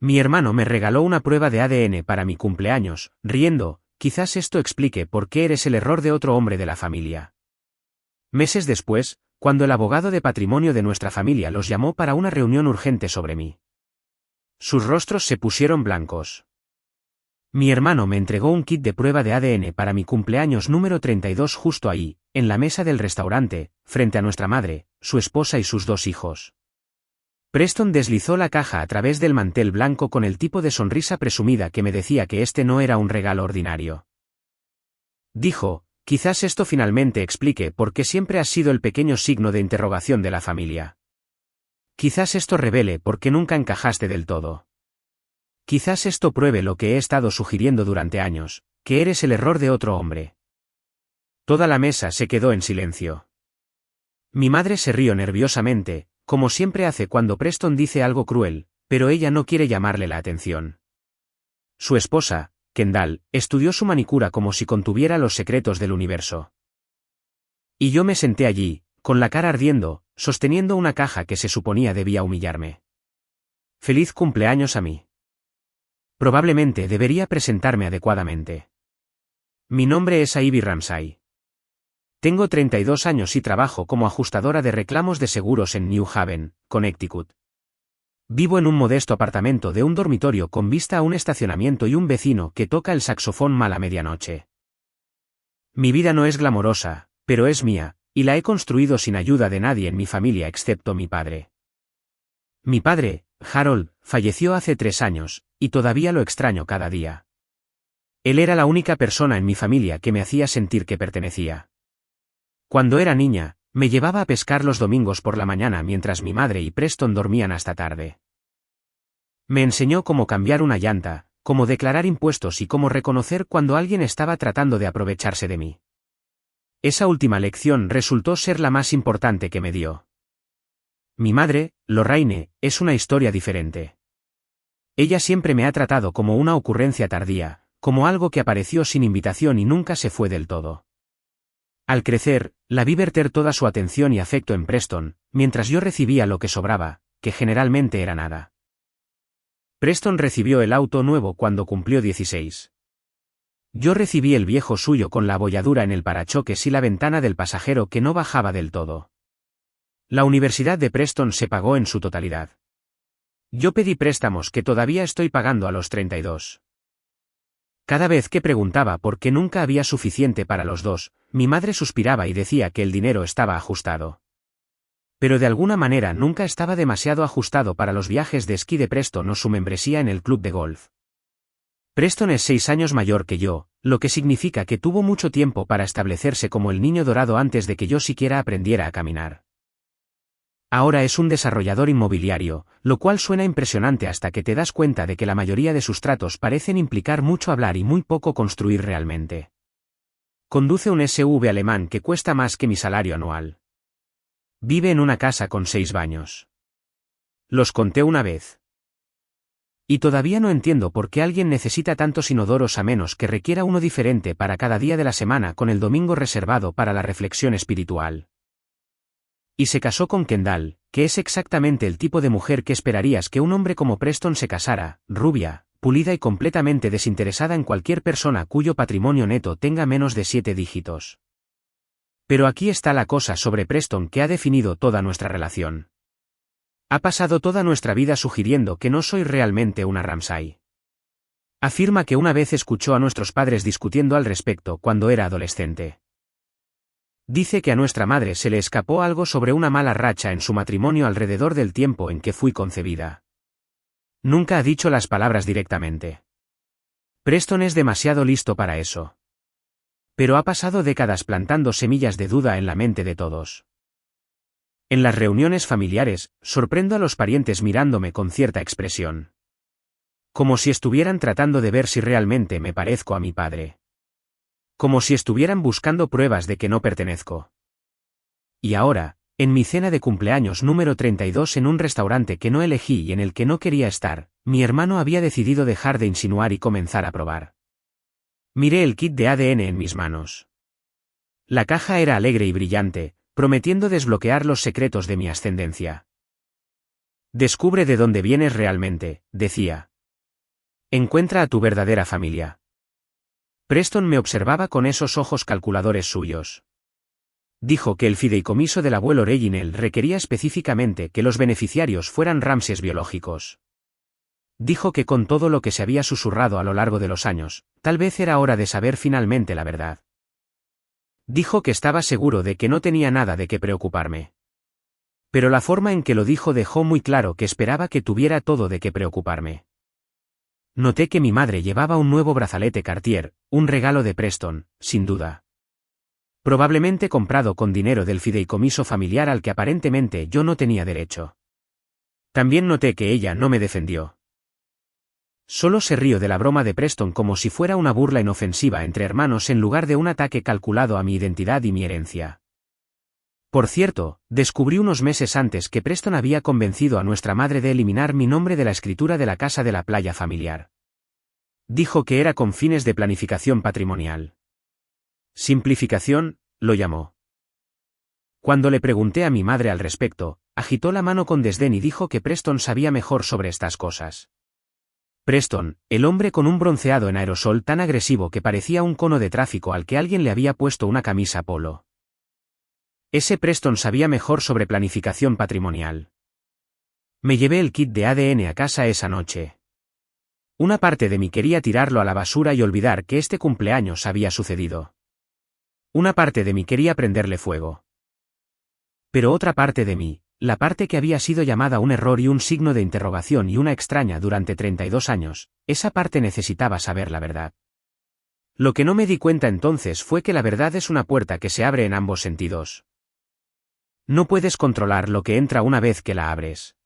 Mi hermano me regaló una prueba de ADN para mi cumpleaños, riendo, quizás esto explique por qué eres el error de otro hombre de la familia. Meses después, cuando el abogado de patrimonio de nuestra familia los llamó para una reunión urgente sobre mí. Sus rostros se pusieron blancos. Mi hermano me entregó un kit de prueba de ADN para mi cumpleaños número 32 justo ahí, en la mesa del restaurante, frente a nuestra madre, su esposa y sus 2 hijos. Preston deslizó la caja a través del mantel blanco con el tipo de sonrisa presumida que me decía que este no era un regalo ordinario. Dijo, quizás esto finalmente explique por qué siempre has sido el pequeño signo de interrogación de la familia. Quizás esto revele por qué nunca encajaste del todo. Quizás esto pruebe lo que he estado sugiriendo durante años, que eres el error de otro hombre. Toda la mesa se quedó en silencio. Mi madre se rió nerviosamente, como siempre hace cuando Preston dice algo cruel, pero ella no quiere llamarle la atención. Su esposa, Kendall, estudió su manicura como si contuviera los secretos del universo. Y yo me senté allí, con la cara ardiendo, sosteniendo una caja que se suponía debía humillarme. Feliz cumpleaños a mí. Probablemente debería presentarme adecuadamente. Mi nombre es Ivy Ramsay. Tengo 32 años y trabajo como ajustadora de reclamos de seguros en New Haven, Connecticut. Vivo en un modesto apartamento de un dormitorio con vista a un estacionamiento y un vecino que toca el saxofón mal a medianoche. Mi vida no es glamorosa, pero es mía, y la he construido sin ayuda de nadie en mi familia excepto mi padre. Mi padre, Harold, falleció hace 3 años, y todavía lo extraño cada día. Él era la única persona en mi familia que me hacía sentir que pertenecía. Cuando era niña, me llevaba a pescar los domingos por la mañana mientras mi madre y Preston dormían hasta tarde. Me enseñó cómo cambiar una llanta, cómo declarar impuestos y cómo reconocer cuando alguien estaba tratando de aprovecharse de mí. Esa última lección resultó ser la más importante que me dio. Mi madre, Lorraine, es una historia diferente. Ella siempre me ha tratado como una ocurrencia tardía, como algo que apareció sin invitación y nunca se fue del todo. Al crecer, la vi verter toda su atención y afecto en Preston, mientras yo recibía lo que sobraba, que generalmente era nada. Preston recibió el auto nuevo cuando cumplió 16. Yo recibí el viejo suyo con la abolladura en el parachoques y la ventana del pasajero que no bajaba del todo. La universidad de Preston se pagó en su totalidad. Yo pedí préstamos que todavía estoy pagando a los 32. Cada vez que preguntaba por qué nunca había suficiente para los 2, mi madre suspiraba y decía que el dinero estaba ajustado. Pero de alguna manera nunca estaba demasiado ajustado para los viajes de esquí de Preston o su membresía en el club de golf. Preston es 6 años mayor que yo, lo que significa que tuvo mucho tiempo para establecerse como el niño dorado antes de que yo siquiera aprendiera a caminar. Ahora es un desarrollador inmobiliario, lo cual suena impresionante hasta que te das cuenta de que la mayoría de sus tratos parecen implicar mucho hablar y muy poco construir realmente. Conduce un SUV alemán que cuesta más que mi salario anual. Vive en una casa con 6 baños. Los conté una vez. Y todavía no entiendo por qué alguien necesita tantos inodoros a menos que requiera uno diferente para cada día de la semana con el domingo reservado para la reflexión espiritual. Y se casó con Kendall, que es exactamente el tipo de mujer que esperarías que un hombre como Preston se casara, rubia, pulida y completamente desinteresada en cualquier persona cuyo patrimonio neto tenga menos de 7 dígitos. Pero aquí está la cosa sobre Preston que ha definido toda nuestra relación. Ha pasado toda nuestra vida sugiriendo que no soy realmente una Ramsay. Afirma que una vez escuchó a nuestros padres discutiendo al respecto cuando era adolescente. Dice que a nuestra madre se le escapó algo sobre una mala racha en su matrimonio alrededor del tiempo en que fui concebida. Nunca ha dicho las palabras directamente. Preston es demasiado listo para eso. Pero ha pasado décadas plantando semillas de duda en la mente de todos. En las reuniones familiares, sorprendo a los parientes mirándome con cierta expresión. Como si estuvieran tratando de ver si realmente me parezco a mi padre. Como si estuvieran buscando pruebas de que no pertenezco. Y ahora, en mi cena de cumpleaños número 32 en un restaurante que no elegí y en el que no quería estar, mi hermano había decidido dejar de insinuar y comenzar a probar. Miré el kit de ADN en mis manos. La caja era alegre y brillante, prometiendo desbloquear los secretos de mi ascendencia. Descubre de dónde vienes realmente, decía. Encuentra a tu verdadera familia. Preston me observaba con esos ojos calculadores suyos. Dijo que el fideicomiso del abuelo Reginald requería específicamente que los beneficiarios fueran Ramses biológicos. Dijo que con todo lo que se había susurrado a lo largo de los años, tal vez era hora de saber finalmente la verdad. Dijo que estaba seguro de que no tenía nada de qué preocuparme. Pero la forma en que lo dijo dejó muy claro que esperaba que tuviera todo de qué preocuparme. Noté que mi madre llevaba un nuevo brazalete Cartier, un regalo de Preston, sin duda. Probablemente comprado con dinero del fideicomiso familiar al que aparentemente yo no tenía derecho. También noté que ella no me defendió. Solo se rió de la broma de Preston como si fuera una burla inofensiva entre hermanos en lugar de un ataque calculado a mi identidad y mi herencia. Por cierto, descubrí unos meses antes que Preston había convencido a nuestra madre de eliminar mi nombre de la escritura de la casa de la playa familiar. Dijo que era con fines de planificación patrimonial. Simplificación, lo llamó. Cuando le pregunté a mi madre al respecto, agitó la mano con desdén y dijo que Preston sabía mejor sobre estas cosas. Preston, el hombre con un bronceado en aerosol tan agresivo que parecía un cono de tráfico al que alguien le había puesto una camisa polo. Ese Preston sabía mejor sobre planificación patrimonial. Me llevé el kit de ADN a casa esa noche. Una parte de mí quería tirarlo a la basura y olvidar que este cumpleaños había sucedido. Una parte de mí quería prenderle fuego. Pero otra parte de mí, la parte que había sido llamada un error y un signo de interrogación y una extraña durante 32 años, esa parte necesitaba saber la verdad. Lo que no me di cuenta entonces fue que la verdad es una puerta que se abre en ambos sentidos. No puedes controlar lo que entra una vez que la abres.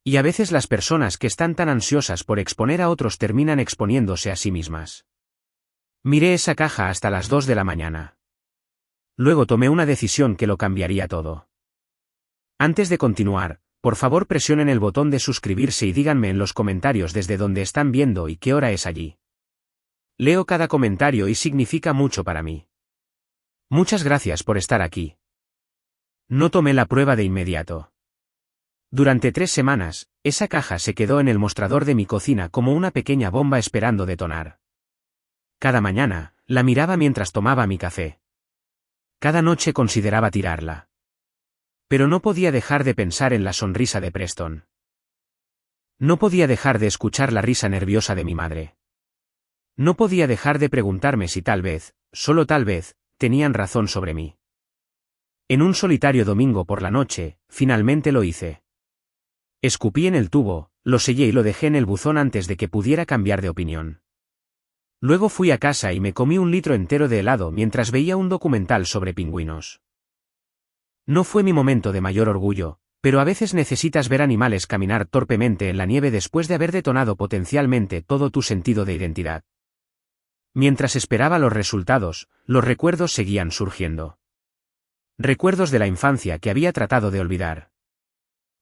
Y a veces las personas que están tan ansiosas por exponer a otros terminan exponiéndose a sí mismas. Miré esa caja hasta las 2 de la mañana. Luego tomé una decisión que lo cambiaría todo. Antes de continuar, por favor presionen el botón de suscribirse y díganme en los comentarios desde dónde están viendo y qué hora es allí. Leo cada comentario y significa mucho para mí. Muchas gracias por estar aquí. No tomé la prueba de inmediato. Durante 3 semanas, esa caja se quedó en el mostrador de mi cocina como una pequeña bomba esperando detonar. Cada mañana, la miraba mientras tomaba mi café. Cada noche consideraba tirarla. Pero no podía dejar de pensar en la sonrisa de Preston. No podía dejar de escuchar la risa nerviosa de mi madre. No podía dejar de preguntarme si tal vez, solo tal vez, tenían razón sobre mí. En un solitario domingo por la noche, finalmente lo hice. Escupí en el tubo, lo sellé y lo dejé en el buzón antes de que pudiera cambiar de opinión. Luego fui a casa y me comí un litro entero de helado mientras veía un documental sobre pingüinos. No fue mi momento de mayor orgullo, pero a veces necesitas ver animales caminar torpemente en la nieve después de haber detonado potencialmente todo tu sentido de identidad. Mientras esperaba los resultados, los recuerdos seguían surgiendo. Recuerdos de la infancia que había tratado de olvidar.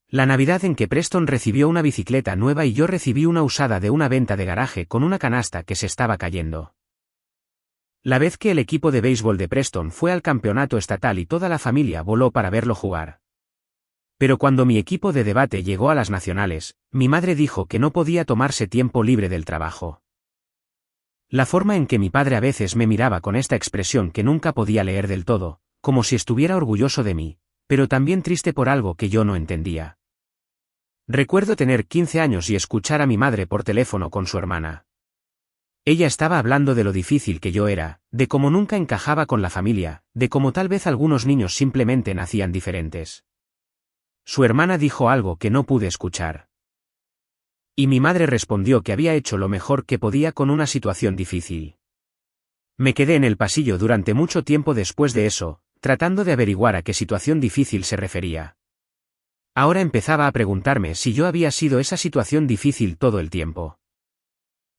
La Navidad en que Preston recibió una bicicleta nueva y yo recibí una usada de una venta de garaje con una canasta que se estaba cayendo. La vez que el equipo de béisbol de Preston fue al campeonato estatal y toda la familia voló para verlo jugar. Pero cuando mi equipo de debate llegó a las nacionales, mi madre dijo que no podía tomarse tiempo libre del trabajo. La forma en que mi padre a veces me miraba con esta expresión que nunca podía leer del todo, como si estuviera orgulloso de mí, pero también triste por algo que yo no entendía. Recuerdo tener 15 años y escuchar a mi madre por teléfono con su hermana. Ella estaba hablando de lo difícil que yo era, de cómo nunca encajaba con la familia, de cómo tal vez algunos niños simplemente nacían diferentes. Su hermana dijo algo que no pude escuchar. Y mi madre respondió que había hecho lo mejor que podía con una situación difícil. Me quedé en el pasillo durante mucho tiempo después de eso, tratando de averiguar a qué situación difícil se refería. Ahora empezaba a preguntarme si yo había sido esa situación difícil todo el tiempo.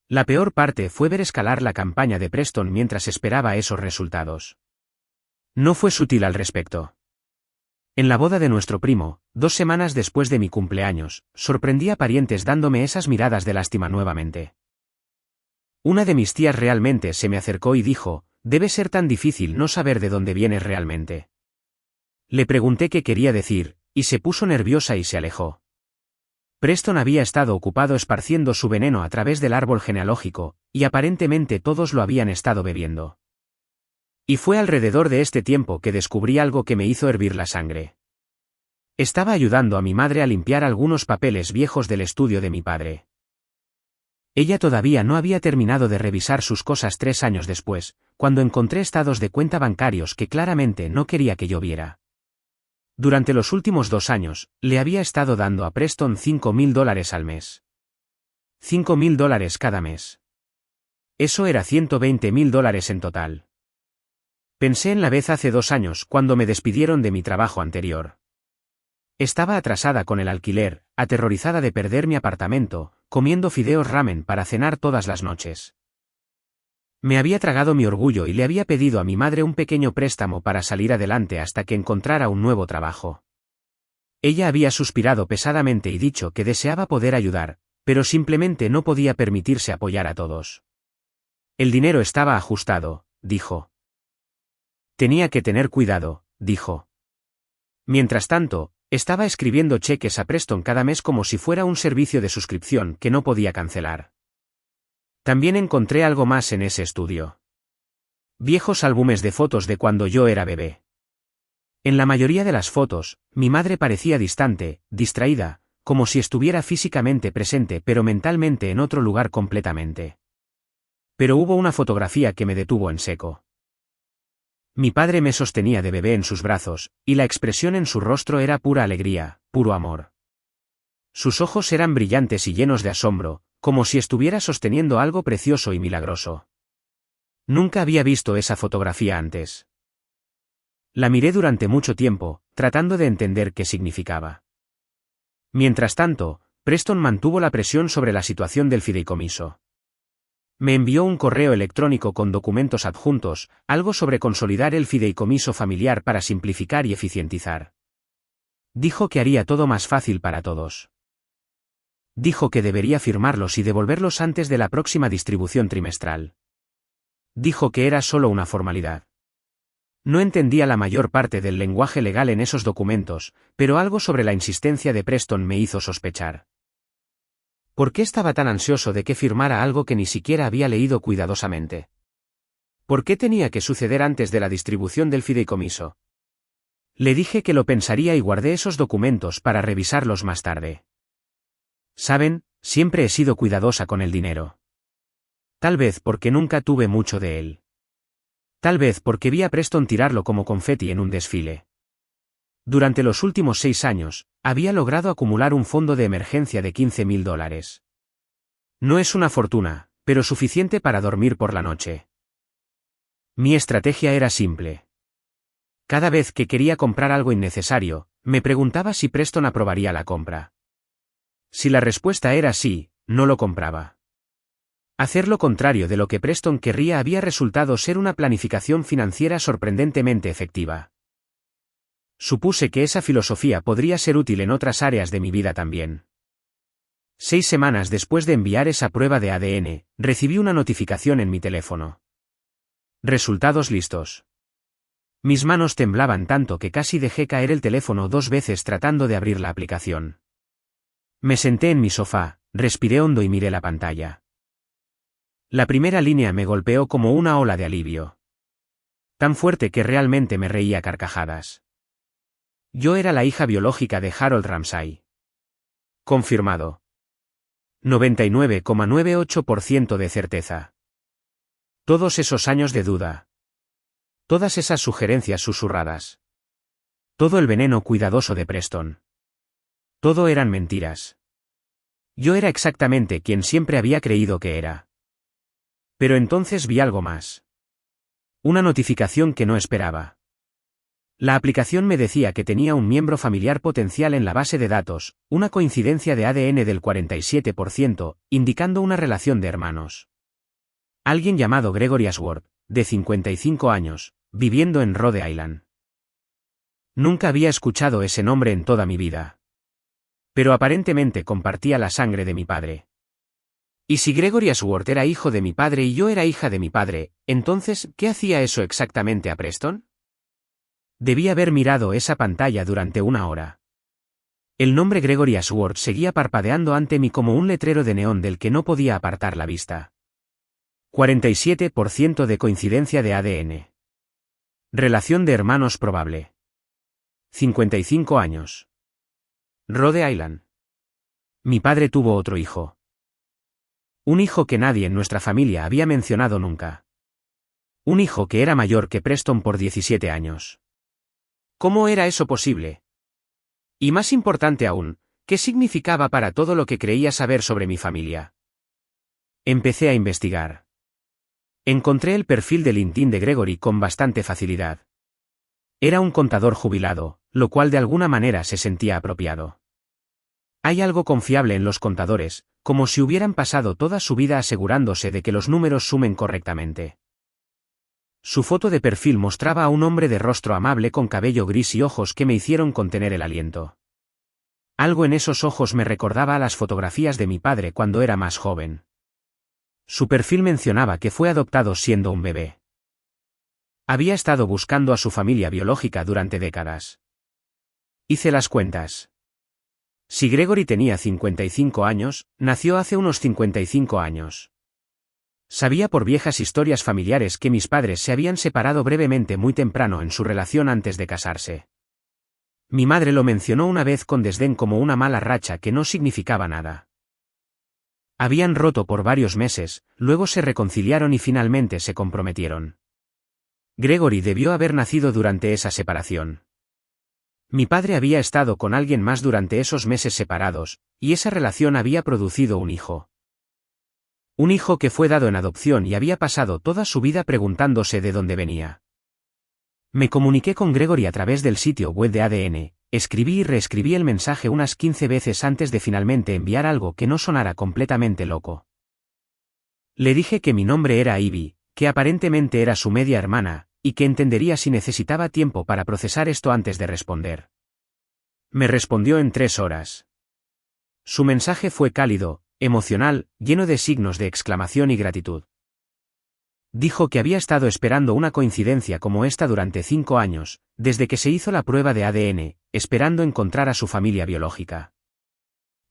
La peor parte fue ver escalar la campaña de Preston mientras esperaba esos resultados. No fue sutil al respecto. En la boda de nuestro primo, 2 semanas después de mi cumpleaños, sorprendí a parientes dándome esas miradas de lástima nuevamente. Una de mis tías realmente se me acercó y dijo, «Debe ser tan difícil no saber de dónde vienes realmente». Le pregunté qué quería decir, y se puso nerviosa y se alejó. Preston había estado ocupado esparciendo su veneno a través del árbol genealógico, y aparentemente todos lo habían estado bebiendo. Y fue alrededor de este tiempo que descubrí algo que me hizo hervir la sangre. Estaba ayudando a mi madre a limpiar algunos papeles viejos del estudio de mi padre. Ella todavía no había terminado de revisar sus cosas 3 años después, cuando encontré estados de cuenta bancarios que claramente no quería que yo viera. Durante los últimos 2 años, le había estado dando a Preston $5.000 al mes. $5.000 cada mes. Eso era $120.000 en total. Pensé en la vez hace 2 años cuando me despidieron de mi trabajo anterior. Estaba atrasada con el alquiler, aterrorizada de perder mi apartamento, comiendo fideos ramen para cenar todas las noches. Me había tragado mi orgullo y le había pedido a mi madre un pequeño préstamo para salir adelante hasta que encontrara un nuevo trabajo. Ella había suspirado pesadamente y dicho que deseaba poder ayudar, pero simplemente no podía permitirse apoyar a todos. El dinero estaba ajustado, dijo. Tenía que tener cuidado, dijo. Mientras tanto, estaba escribiendo cheques a Preston cada mes como si fuera un servicio de suscripción que no podía cancelar. También encontré algo más en ese estudio. Viejos álbumes de fotos de cuando yo era bebé. En la mayoría de las fotos, mi madre parecía distante, distraída, como si estuviera físicamente presente pero mentalmente en otro lugar completamente. Pero hubo una fotografía que me detuvo en seco. Mi padre me sostenía de bebé en sus brazos, y la expresión en su rostro era pura alegría, puro amor. Sus ojos eran brillantes y llenos de asombro, como si estuviera sosteniendo algo precioso y milagroso. Nunca había visto esa fotografía antes. La miré durante mucho tiempo, tratando de entender qué significaba. Mientras tanto, Preston mantuvo la presión sobre la situación del fideicomiso. Me envió un correo electrónico con documentos adjuntos, algo sobre consolidar el fideicomiso familiar para simplificar y eficientizar. Dijo que haría todo más fácil para todos. Dijo que debería firmarlos y devolverlos antes de la próxima distribución trimestral. Dijo que era solo una formalidad. No entendía la mayor parte del lenguaje legal en esos documentos, pero algo sobre la insistencia de Preston me hizo sospechar. ¿Por qué estaba tan ansioso de que firmara algo que ni siquiera había leído cuidadosamente? ¿Por qué tenía que suceder antes de la distribución del fideicomiso? Le dije que lo pensaría y guardé esos documentos para revisarlos más tarde. Saben, siempre he sido cuidadosa con el dinero. Tal vez porque nunca tuve mucho de él. Tal vez porque vi a Preston tirarlo como confeti en un desfile. Durante los últimos 6 años, había logrado acumular un fondo de emergencia de $15.000. No es una fortuna, pero suficiente para dormir por la noche. Mi estrategia era simple. Cada vez que quería comprar algo innecesario, me preguntaba si Preston aprobaría la compra. Si la respuesta era sí, no lo compraba. Hacer lo contrario de lo que Preston querría había resultado ser una planificación financiera sorprendentemente efectiva. Supuse que esa filosofía podría ser útil en otras áreas de mi vida también. 6 semanas después de enviar esa prueba de ADN, recibí una notificación en mi teléfono. Resultados listos. Mis manos temblaban tanto que casi dejé caer el teléfono 2 veces tratando de abrir la aplicación. Me senté en mi sofá, respiré hondo y miré la pantalla. La primera línea me golpeó como una ola de alivio. Tan fuerte que realmente me reía a carcajadas. Yo era la hija biológica de Harold Ramsay. Confirmado. 99,98% de certeza. Todos esos años de duda. Todas esas sugerencias susurradas. Todo el veneno cuidadoso de Preston. Todo eran mentiras. Yo era exactamente quien siempre había creído que era. Pero entonces vi algo más. Una notificación que no esperaba. La aplicación me decía que tenía un miembro familiar potencial en la base de datos, una coincidencia de ADN del 47%, indicando una relación de hermanos. Alguien llamado Gregory Ashworth, de 55 años, viviendo en Rhode Island. Nunca había escuchado ese nombre en toda mi vida. Pero aparentemente compartía la sangre de mi padre. Y si Gregory Ashworth era hijo de mi padre y yo era hija de mi padre, entonces, ¿qué hacía eso exactamente a Preston? Debí haber mirado esa pantalla durante 1 hora. El nombre Gregory Ashworth seguía parpadeando ante mí como un letrero de neón del que no podía apartar la vista. 47% de coincidencia de ADN. Relación de hermanos probable. 55 años. Rhode Island. Mi padre tuvo otro hijo. Un hijo que nadie en nuestra familia había mencionado nunca. Un hijo que era mayor que Preston por 17 años. ¿Cómo era eso posible? Y más importante aún, ¿qué significaba para todo lo que creía saber sobre mi familia? Empecé a investigar. Encontré el perfil de LinkedIn de Gregory con bastante facilidad. Era un contador jubilado, lo cual de alguna manera se sentía apropiado. Hay algo confiable en los contadores, como si hubieran pasado toda su vida asegurándose de que los números sumen correctamente. Su foto de perfil mostraba a un hombre de rostro amable con cabello gris y ojos que me hicieron contener el aliento. Algo en esos ojos me recordaba a las fotografías de mi padre cuando era más joven. Su perfil mencionaba que fue adoptado siendo un bebé. Había estado buscando a su familia biológica durante décadas. Hice las cuentas. Si Gregory tenía 55 años, nació hace unos 55 años. Sabía por viejas historias familiares que mis padres se habían separado brevemente muy temprano en su relación antes de casarse. Mi madre lo mencionó una vez con desdén como una mala racha que no significaba nada. Habían roto por varios meses, luego se reconciliaron y finalmente se comprometieron. Gregory debió haber nacido durante esa separación. Mi padre había estado con alguien más durante esos meses separados, y esa relación había producido un hijo. Un hijo que fue dado en adopción y había pasado toda su vida preguntándose de dónde venía. Me comuniqué con Gregory a través del sitio web de ADN, escribí y reescribí el mensaje unas 15 veces antes de finalmente enviar algo que no sonara completamente loco. Le dije que mi nombre era Ivy, que aparentemente era su media hermana, y que entendería si necesitaba tiempo para procesar esto antes de responder. Me respondió en 3 horas. Su mensaje fue cálido, emocional, lleno de signos de exclamación y gratitud. Dijo que había estado esperando una coincidencia como esta durante 5 años, desde que se hizo la prueba de ADN, esperando encontrar a su familia biológica.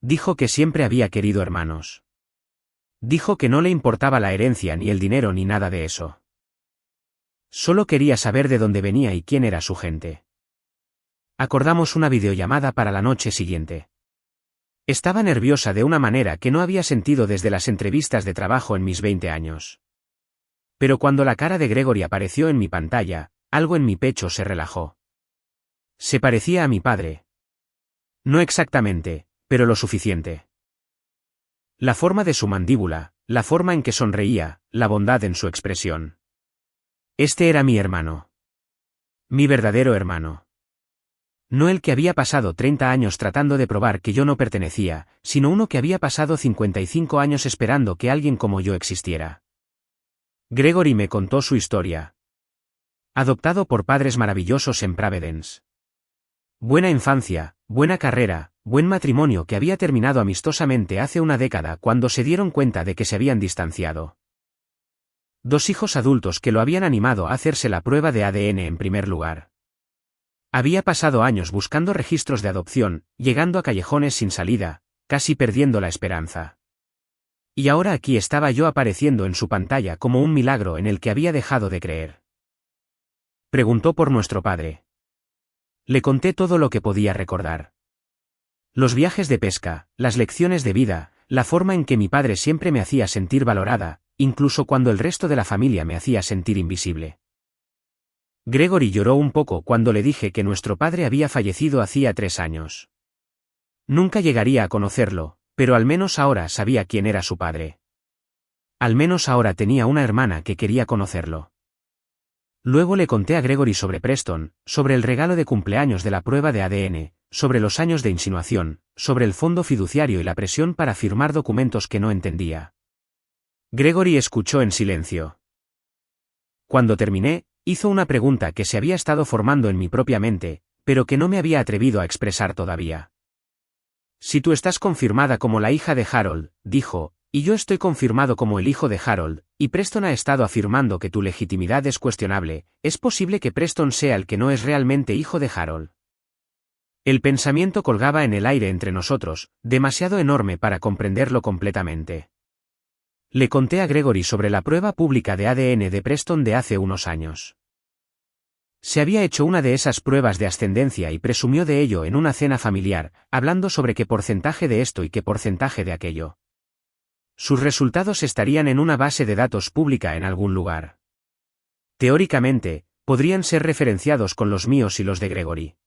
Dijo que siempre había querido hermanos. Dijo que no le importaba la herencia ni el dinero ni nada de eso. Solo quería saber de dónde venía y quién era su gente. Acordamos una videollamada para la noche siguiente. Estaba nerviosa de una manera que no había sentido desde las entrevistas de trabajo en mis 20 años. Pero cuando la cara de Gregory apareció en mi pantalla, algo en mi pecho se relajó. Se parecía a mi padre. No exactamente, pero lo suficiente. La forma de su mandíbula, la forma en que sonreía, la bondad en su expresión. Este era mi hermano. Mi verdadero hermano. No el que había pasado 30 años tratando de probar que yo no pertenecía, sino uno que había pasado 55 años esperando que alguien como yo existiera. Gregory me contó su historia. Adoptado por padres maravillosos en Providence. Buena infancia, buena carrera, buen matrimonio que había terminado amistosamente hace una década cuando se dieron cuenta de que se habían distanciado. 2 hijos adultos que lo habían animado a hacerse la prueba de ADN en primer lugar. Había pasado años buscando registros de adopción, llegando a callejones sin salida, casi perdiendo la esperanza. Y ahora aquí estaba yo apareciendo en su pantalla como un milagro en el que había dejado de creer. Preguntó por nuestro padre. Le conté todo lo que podía recordar. Los viajes de pesca, las lecciones de vida, la forma en que mi padre siempre me hacía sentir valorada, incluso cuando el resto de la familia me hacía sentir invisible. Gregory lloró un poco cuando le dije que nuestro padre había fallecido hacía 3 años. Nunca llegaría a conocerlo, pero al menos ahora sabía quién era su padre. Al menos ahora tenía una hermana que quería conocerlo. Luego le conté a Gregory sobre Preston, sobre el regalo de cumpleaños de la prueba de ADN, sobre los años de insinuación, sobre el fondo fiduciario y la presión para firmar documentos que no entendía. Gregory escuchó en silencio. Cuando terminé, hizo una pregunta que se había estado formando en mi propia mente, pero que no me había atrevido a expresar todavía. Si tú estás confirmada como la hija de Harold, dijo, y yo estoy confirmado como el hijo de Harold, y Preston ha estado afirmando que tu legitimidad es cuestionable, ¿es posible que Preston sea el que no es realmente hijo de Harold? El pensamiento colgaba en el aire entre nosotros, demasiado enorme para comprenderlo completamente. Le conté a Gregory sobre la prueba pública de ADN de Preston de hace unos años. Se había hecho una de esas pruebas de ascendencia y presumió de ello en una cena familiar, hablando sobre qué porcentaje de esto y qué porcentaje de aquello. Sus resultados estarían en una base de datos pública en algún lugar. Teóricamente, podrían ser referenciados con los míos y los de Gregory.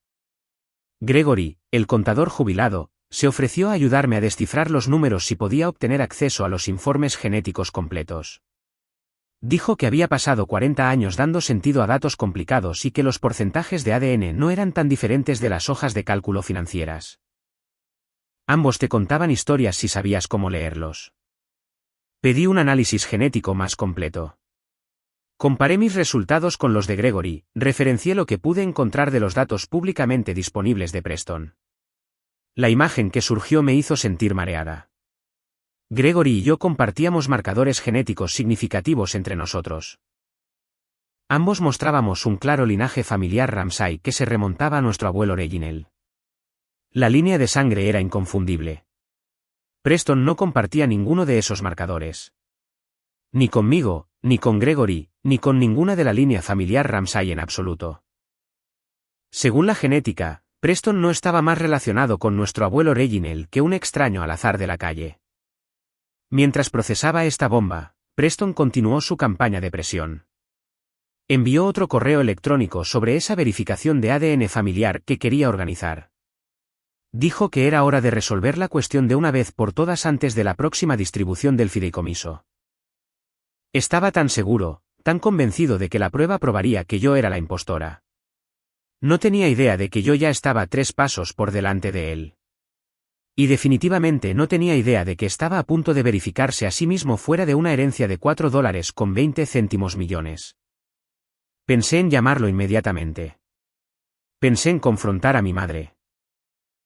Gregory, el contador jubilado, se ofreció a ayudarme a descifrar los números si podía obtener acceso a los informes genéticos completos. Dijo que había pasado 40 años dando sentido a datos complicados y que los porcentajes de ADN no eran tan diferentes de las hojas de cálculo financieras. Ambos te contaban historias si sabías cómo leerlos. Pedí un análisis genético más completo. Comparé mis resultados con los de Gregory, referencié lo que pude encontrar de los datos públicamente disponibles de Preston. La imagen que surgió me hizo sentir mareada. Gregory y yo compartíamos marcadores genéticos significativos entre nosotros. Ambos mostrábamos un claro linaje familiar Ramsay que se remontaba a nuestro abuelo Reginald. La línea de sangre era inconfundible. Preston no compartía ninguno de esos marcadores. Ni conmigo, ni con Gregory, ni con ninguna de la línea familiar Ramsay en absoluto. Según la genética, Preston no estaba más relacionado con nuestro abuelo Reginald que un extraño al azar de la calle. Mientras procesaba esta bomba, Preston continuó su campaña de presión. Envió otro correo electrónico sobre esa verificación de ADN familiar que quería organizar. Dijo que era hora de resolver la cuestión de una vez por todas antes de la próxima distribución del fideicomiso. Estaba tan seguro, tan convencido de que la prueba probaría que yo era la impostora. No tenía idea de que yo ya estaba 3 pasos por delante de él. Y definitivamente no tenía idea de que estaba a punto de verificarse a sí mismo fuera de una herencia de $4,20 millones. Pensé en llamarlo inmediatamente. Pensé en confrontar a mi madre.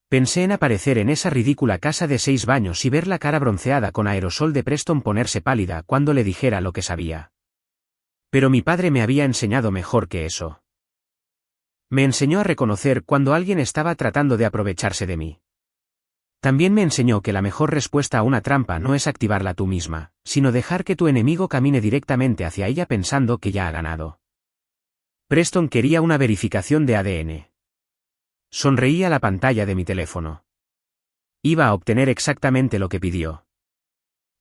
Pensé en aparecer en esa ridícula casa de 6 baños y ver la cara bronceada con aerosol de Preston ponerse pálida cuando le dijera lo que sabía. Pero mi padre me había enseñado mejor que eso. Me enseñó a reconocer cuando alguien estaba tratando de aprovecharse de mí. También me enseñó que la mejor respuesta a una trampa no es activarla tú misma, sino dejar que tu enemigo camine directamente hacia ella pensando que ya ha ganado. Preston quería una verificación de ADN. Sonreí a la pantalla de mi teléfono. Iba a obtener exactamente lo que pidió.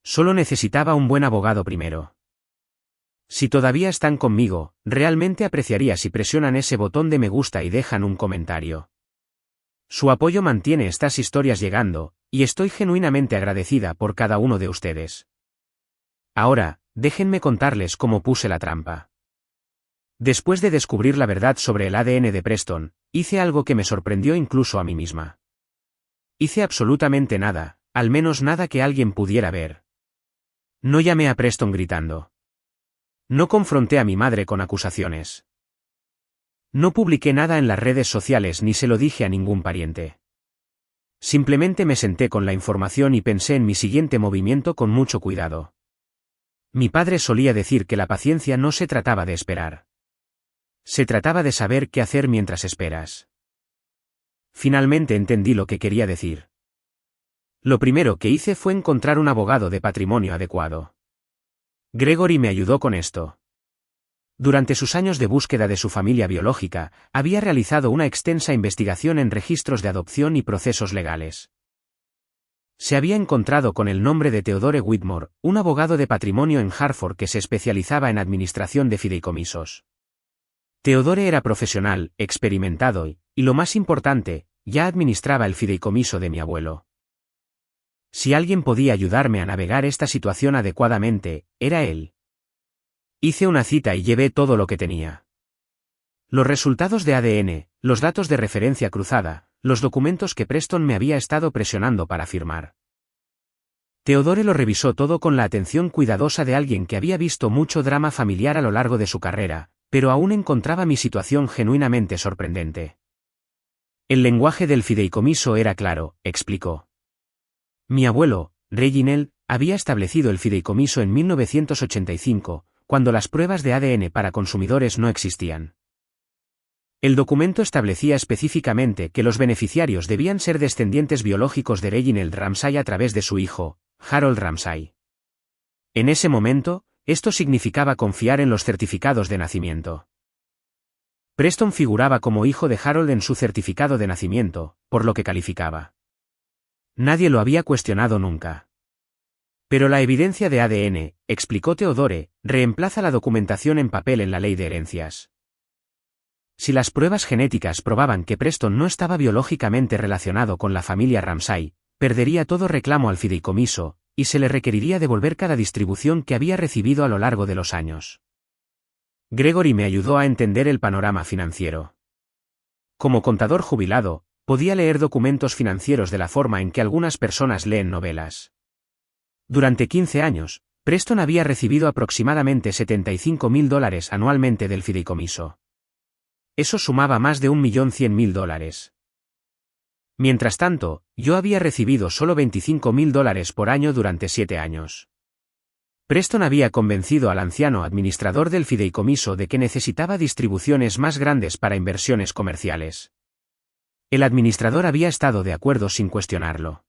Solo necesitaba un buen abogado primero. Si todavía están conmigo, realmente apreciaría si presionan ese botón de me gusta y dejan un comentario. Su apoyo mantiene estas historias llegando, y estoy genuinamente agradecida por cada uno de ustedes. Ahora, déjenme contarles cómo puse la trampa. Después de descubrir la verdad sobre el ADN de Preston, hice algo que me sorprendió incluso a mí misma. Hice absolutamente nada, al menos nada que alguien pudiera ver. No llamé a Preston gritando. No confronté a mi madre con acusaciones. No publiqué nada en las redes sociales ni se lo dije a ningún pariente. Simplemente me senté con la información y pensé en mi siguiente movimiento con mucho cuidado. Mi padre solía decir que la paciencia no se trataba de esperar. Se trataba de saber qué hacer mientras esperas. Finalmente entendí lo que quería decir. Lo primero que hice fue encontrar un abogado de patrimonio adecuado. Gregory me ayudó con esto. Durante sus años de búsqueda de su familia biológica, había realizado una extensa investigación en registros de adopción y procesos legales. Se había encontrado con el nombre de Theodore Whitmore, un abogado de patrimonio en Hartford que se especializaba en administración de fideicomisos. Theodore era profesional, experimentado y lo más importante, ya administraba el fideicomiso de mi abuelo. Si alguien podía ayudarme a navegar esta situación adecuadamente, era él. Hice una cita y llevé todo lo que tenía. Los resultados de ADN, los datos de referencia cruzada, los documentos que Preston me había estado presionando para firmar. Theodore lo revisó todo con la atención cuidadosa de alguien que había visto mucho drama familiar a lo largo de su carrera, pero aún encontraba mi situación genuinamente sorprendente. El lenguaje del fideicomiso era claro, explicó. Mi abuelo, Reginald, había establecido el fideicomiso en 1985, cuando las pruebas de ADN para consumidores no existían. El documento establecía específicamente que los beneficiarios debían ser descendientes biológicos de Reginald Ramsay a través de su hijo, Harold Ramsay. En ese momento, esto significaba confiar en los certificados de nacimiento. Preston figuraba como hijo de Harold en su certificado de nacimiento, por lo que calificaba. Nadie lo había cuestionado nunca. Pero la evidencia de ADN, explicó Theodore, reemplaza la documentación en papel en la ley de herencias. Si las pruebas genéticas probaban que Preston no estaba biológicamente relacionado con la familia Ramsay, perdería todo reclamo al fideicomiso, y se le requeriría devolver cada distribución que había recibido a lo largo de los años. Gregory me ayudó a entender el panorama financiero. Como contador jubilado, podía leer documentos financieros de la forma en que algunas personas leen novelas. Durante 15 años, Preston había recibido aproximadamente $75.000 anualmente del fideicomiso. Eso sumaba más de $1.100.000. Mientras tanto, yo había recibido solo $25.000 por año durante 7 años. Preston había convencido al anciano administrador del fideicomiso de que necesitaba distribuciones más grandes para inversiones comerciales. El administrador había estado de acuerdo sin cuestionarlo.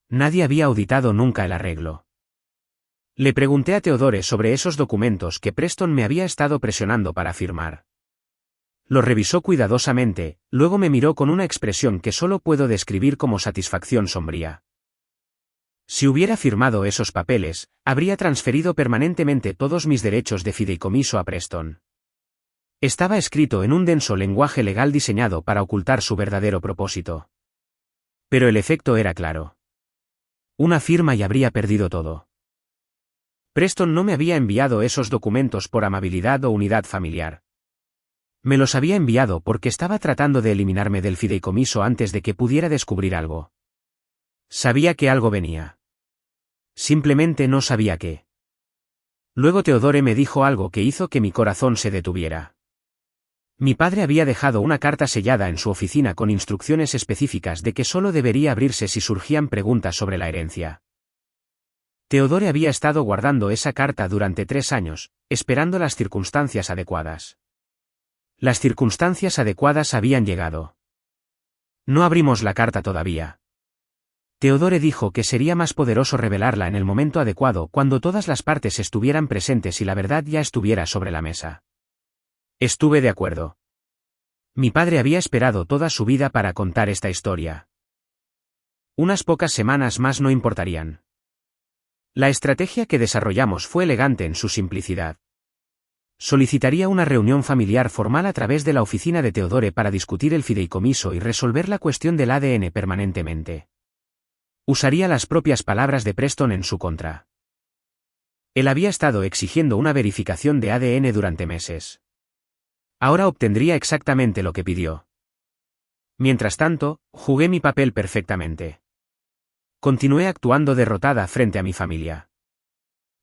Nadie había auditado nunca el arreglo. Le pregunté a Theodore sobre esos documentos que Preston me había estado presionando para firmar. Los revisó cuidadosamente, luego me miró con una expresión que solo puedo describir como satisfacción sombría. Si hubiera firmado esos papeles, habría transferido permanentemente todos mis derechos de fideicomiso a Preston. Estaba escrito en un denso lenguaje legal diseñado para ocultar su verdadero propósito. Pero el efecto era claro. Una firma y habría perdido todo. Preston no me había enviado esos documentos por amabilidad o unidad familiar. Me los había enviado porque estaba tratando de eliminarme del fideicomiso antes de que pudiera descubrir algo. Sabía que algo venía. Simplemente no sabía qué. Luego Theodore me dijo algo que hizo que mi corazón se detuviera. Mi padre había dejado una carta sellada en su oficina con instrucciones específicas de que solo debería abrirse si surgían preguntas sobre la herencia. Theodore había estado guardando esa carta durante 3 años, esperando las circunstancias adecuadas. Las circunstancias adecuadas habían llegado. No abrimos la carta todavía. Theodore dijo que sería más poderoso revelarla en el momento adecuado cuando todas las partes estuvieran presentes y la verdad ya estuviera sobre la mesa. Estuve de acuerdo. Mi padre había esperado toda su vida para contar esta historia. Unas pocas semanas más no importarían. La estrategia que desarrollamos fue elegante en su simplicidad. Solicitaría una reunión familiar formal a través de la oficina de Theodore para discutir el fideicomiso y resolver la cuestión del ADN permanentemente. Usaría las propias palabras de Preston en su contra. Él había estado exigiendo una verificación de ADN durante meses. Ahora obtendría exactamente lo que pidió. Mientras tanto, jugué mi papel perfectamente. Continué actuando derrotada frente a mi familia.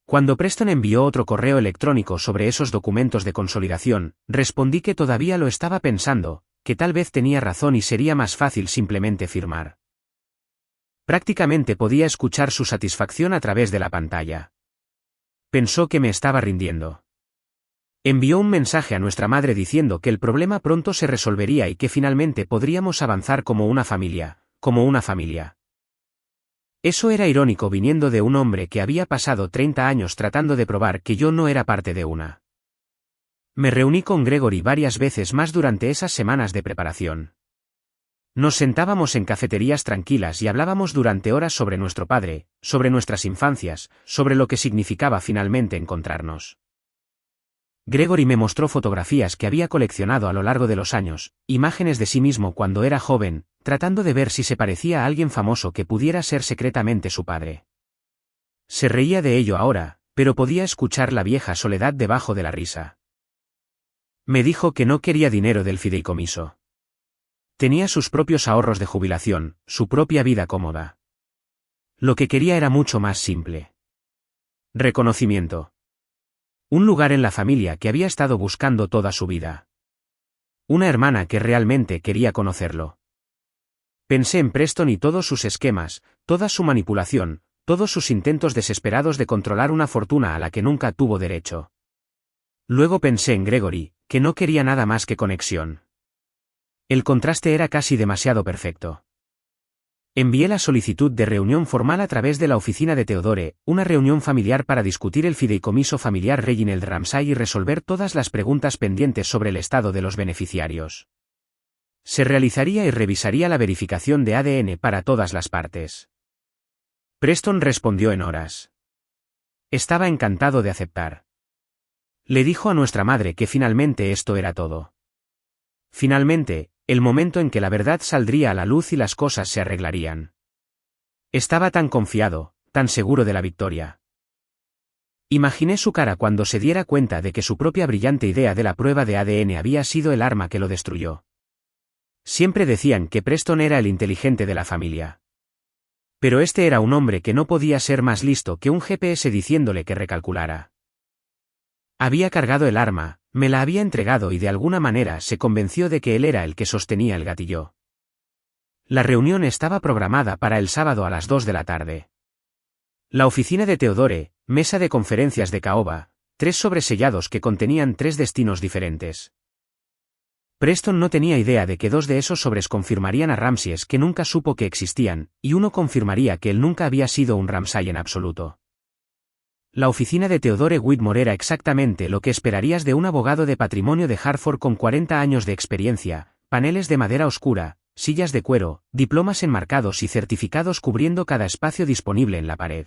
Cuando Preston envió otro correo electrónico sobre esos documentos de consolidación, respondí que todavía lo estaba pensando, que tal vez tenía razón y sería más fácil simplemente firmar. Prácticamente podía escuchar su satisfacción a través de la pantalla. Pensó que me estaba rindiendo. Envió un mensaje a nuestra madre diciendo que el problema pronto se resolvería y que finalmente podríamos avanzar como una familia. Eso era irónico viniendo de un hombre que había pasado 30 años tratando de probar que yo no era parte de una. Me reuní con Gregory varias veces más durante esas semanas de preparación. Nos sentábamos en cafeterías tranquilas y hablábamos durante horas sobre nuestro padre, sobre nuestras infancias, sobre lo que significaba finalmente encontrarnos. Gregory me mostró fotografías que había coleccionado a lo largo de los años, imágenes de sí mismo cuando era joven, tratando de ver si se parecía a alguien famoso que pudiera ser secretamente su padre. Se reía de ello ahora, pero podía escuchar la vieja soledad debajo de la risa. Me dijo que no quería dinero del fideicomiso. Tenía sus propios ahorros de jubilación, su propia vida cómoda. Lo que quería era mucho más simple. Reconocimiento. Un lugar en la familia que había estado buscando toda su vida. Una hermana que realmente quería conocerlo. Pensé en Preston y todos sus esquemas, toda su manipulación, todos sus intentos desesperados de controlar una fortuna a la que nunca tuvo derecho. Luego pensé en Gregory, que no quería nada más que conexión. El contraste era casi demasiado perfecto. Envié la solicitud de reunión formal a través de la oficina de Theodore, una reunión familiar para discutir el fideicomiso familiar Reginald Ramsay y resolver todas las preguntas pendientes sobre el estado de los beneficiarios. Se realizaría y revisaría la verificación de ADN para todas las partes. Preston respondió en horas. Estaba encantado de aceptar. Le dijo a nuestra madre que finalmente esto era todo. Finalmente, el momento en que la verdad saldría a la luz y las cosas se arreglarían. Estaba tan confiado, tan seguro de la victoria. Imaginé su cara cuando se diera cuenta de que su propia brillante idea de la prueba de ADN había sido el arma que lo destruyó. Siempre decían que Preston era el inteligente de la familia. Pero este era un hombre que no podía ser más listo que un GPS diciéndole que recalculara. Había cargado el arma, me la había entregado y de alguna manera se convenció de que él era el que sostenía el gatillo. La reunión estaba programada para el sábado a las 2 de la tarde. La oficina de Theodore, mesa de conferencias de caoba, 3 sobresellados que contenían 3 destinos diferentes. Preston no tenía idea de que 2 de esos sobres confirmarían a Ramses que nunca supo que existían, y uno confirmaría que él nunca había sido un Ramsay en absoluto. La oficina de Theodore Whitmore era exactamente lo que esperarías de un abogado de patrimonio de Hartford con 40 años de experiencia, paneles de madera oscura, sillas de cuero, diplomas enmarcados y certificados cubriendo cada espacio disponible en la pared.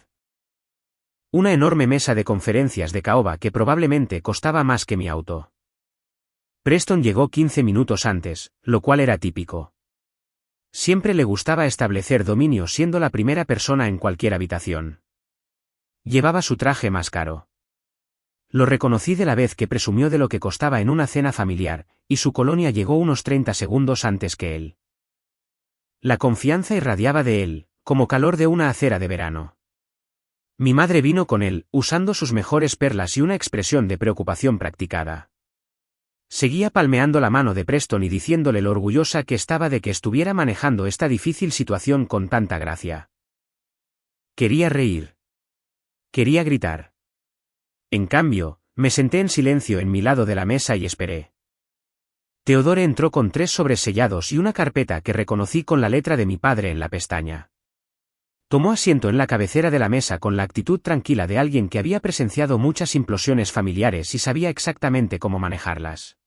Una enorme mesa de conferencias de caoba que probablemente costaba más que mi auto. Preston llegó 15 minutos antes, lo cual era típico. Siempre le gustaba establecer dominio siendo la primera persona en cualquier habitación. Llevaba su traje más caro. Lo reconocí de la vez que presumió de lo que costaba en una cena familiar, y su colonia llegó unos 30 segundos antes que él. La confianza irradiaba de él, como calor de una acera de verano. Mi madre vino con él, usando sus mejores perlas y una expresión de preocupación practicada. Seguía palmeando la mano de Preston y diciéndole lo orgullosa que estaba de que estuviera manejando esta difícil situación con tanta gracia. Quería reír. Quería gritar. En cambio, me senté en silencio en mi lado de la mesa y esperé. Theodore entró con 3 sobresellados y una carpeta que reconocí con la letra de mi padre en la pestaña. Tomó asiento en la cabecera de la mesa con la actitud tranquila de alguien que había presenciado muchas implosiones familiares y sabía exactamente cómo manejarlas.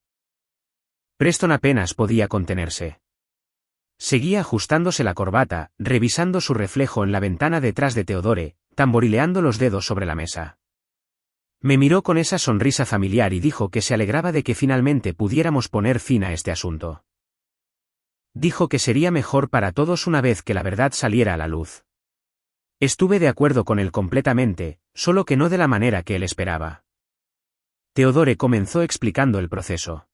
Preston apenas podía contenerse. Seguía ajustándose la corbata, revisando su reflejo en la ventana detrás de Theodore, tamborileando los dedos sobre la mesa. Me miró con esa sonrisa familiar y dijo que se alegraba de que finalmente pudiéramos poner fin a este asunto. Dijo que sería mejor para todos una vez que la verdad saliera a la luz. Estuve de acuerdo con él completamente, solo que no de la manera que él esperaba. Theodore comenzó explicando el proceso.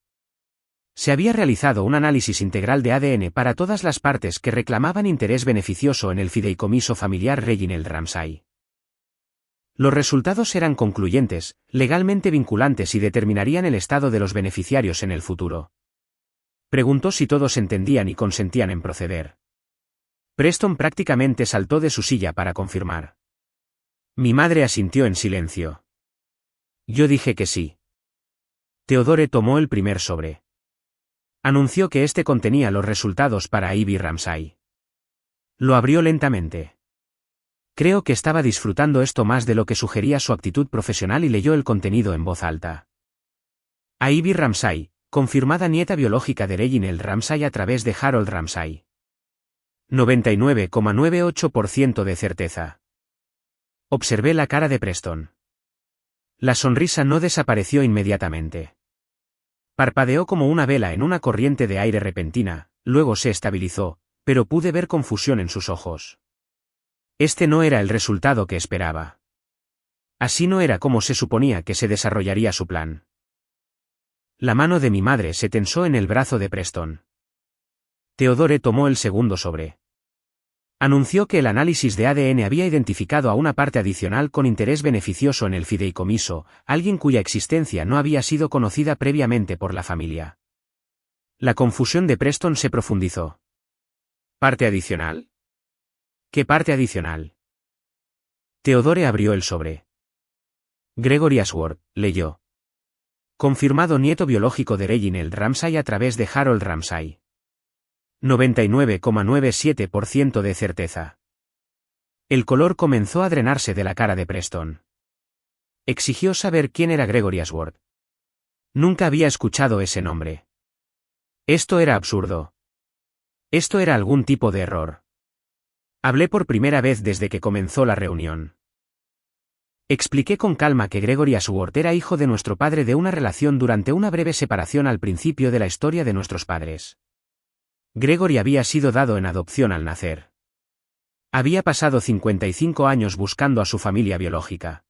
Se había realizado un análisis integral de ADN para todas las partes que reclamaban interés beneficioso en el fideicomiso familiar Reginald Ramsay. Los resultados eran concluyentes, legalmente vinculantes y determinarían el estado de los beneficiarios en el futuro. Preguntó si todos entendían y consentían en proceder. Preston prácticamente saltó de su silla para confirmar. Mi madre asintió en silencio. Yo dije que sí. Theodore tomó el primer sobre. Anunció que este contenía los resultados para Ivy Ramsay. Lo abrió lentamente. Creo que estaba disfrutando esto más de lo que sugería su actitud profesional y leyó el contenido en voz alta. A Ivy Ramsay, confirmada nieta biológica de Reginald Ramsay a través de Harold Ramsay. 99,98% de certeza. Observé la cara de Preston. La sonrisa no desapareció inmediatamente. Parpadeó como una vela en una corriente de aire repentina, luego se estabilizó, pero pude ver confusión en sus ojos. Este no era el resultado que esperaba. Así no era como se suponía que se desarrollaría su plan. La mano de mi madre se tensó en el brazo de Preston. Theodore tomó el segundo sobre. Anunció que el análisis de ADN había identificado a una parte adicional con interés beneficioso en el fideicomiso, alguien cuya existencia no había sido conocida previamente por la familia. La confusión de Preston se profundizó. ¿Parte adicional? ¿Qué parte adicional? Theodore abrió el sobre. Gregory Ashworth, leyó. Confirmado nieto biológico de Reginald Ramsay a través de Harold Ramsay. 99,97% de certeza. El color comenzó a drenarse de la cara de Preston. Exigió saber quién era Gregory Ashworth. Nunca había escuchado ese nombre. Esto era absurdo. Esto era algún tipo de error. Hablé por primera vez desde que comenzó la reunión. Expliqué con calma que Gregory Ashworth era hijo de nuestro padre de una relación durante una breve separación al principio de la historia de nuestros padres. Gregory había sido dado en adopción al nacer. Había pasado 55 años buscando a su familia biológica.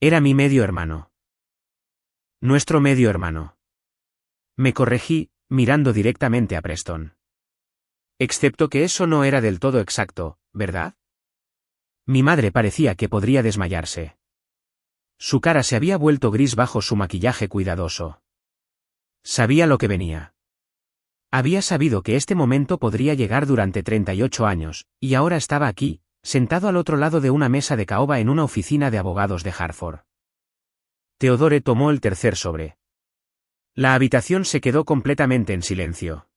Era mi medio hermano. Nuestro medio hermano. Me corregí, mirando directamente a Preston. Excepto que eso no era del todo exacto, ¿verdad? Mi madre parecía que podría desmayarse. Su cara se había vuelto gris bajo su maquillaje cuidadoso. Sabía lo que venía. Había sabido que este momento podría llegar durante 38 años, y ahora estaba aquí, sentado al otro lado de una mesa de caoba en una oficina de abogados de Hartford. Theodore tomó el tercer sobre. La habitación se quedó completamente en silencio.